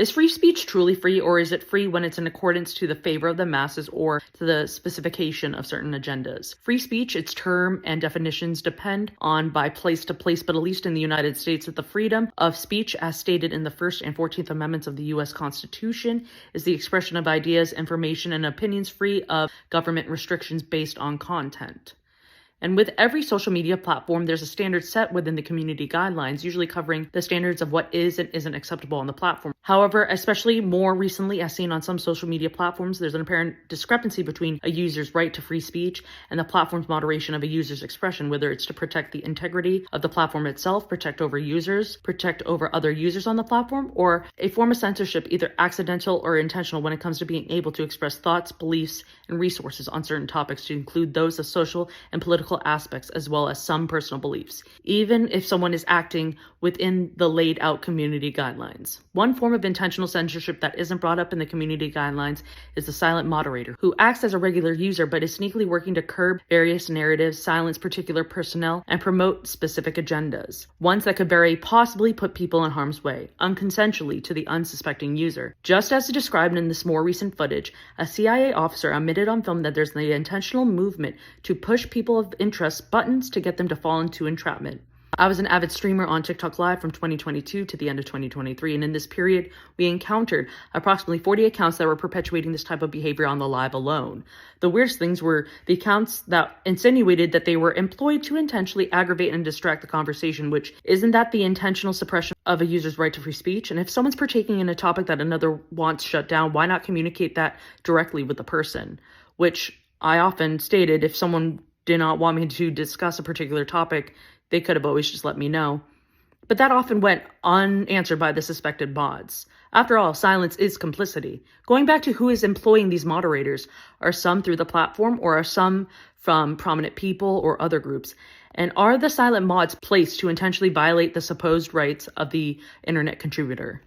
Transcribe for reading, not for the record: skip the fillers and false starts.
Is free speech truly free, or is it free when it's in accordance to the favor of the masses or to the specification of certain agendas? Free speech, its term and definitions depend on by place to place, but at least in the United States, that the freedom of speech, as stated in the First and 14th Amendments of the U.S. Constitution, is the expression of ideas, information, and opinions free of government restrictions based on content. And with every social media platform, there's a standard set within the community guidelines, usually covering the standards of what is and isn't acceptable on the platform. However, especially more recently, as seen on some social media platforms, there's an apparent discrepancy between a user's right to free speech and the platform's moderation of a user's expression, whether it's to protect the integrity of the platform itself, protect over users, protect over other users on the platform, or a form of censorship, either accidental or intentional, when it comes to being able to express thoughts, beliefs, and resources on certain topics, to include those of social and political aspects, as well as some personal beliefs, even if someone is acting within the laid out community guidelines. One form of intentional censorship that isn't brought up in the community guidelines is the silent moderator, who acts as a regular user but is sneakily working to curb various narratives, silence particular personnel, and promote specific agendas, ones that could very possibly put people in harm's way, unconsensually to the unsuspecting user. Just as described in this more recent footage, a CIA officer admitted on film that there's the intentional movement to push people of interest buttons to get them to fall into entrapment. I was an avid streamer on TikTok Live from 2022 to the end of 2023, and in this period, we encountered approximately 40 accounts that were perpetuating this type of behavior on the live alone. The weirdest things were the accounts that insinuated that they were employed to intentionally aggravate and distract the conversation, which isn't that the intentional suppression of a user's right to free speech? And if someone's partaking in a topic that another wants shut down, why not communicate that directly with the person? Which I often stated, if someone did not want me to discuss a particular topic, they could have always just let me know. But that often went unanswered by the suspected mods. After all, silence is complicity. Going back to who is employing these moderators, are some through the platform, or are some from prominent people or other groups? And are the silent mods placed to intentionally violate the supposed rights of the internet contributor?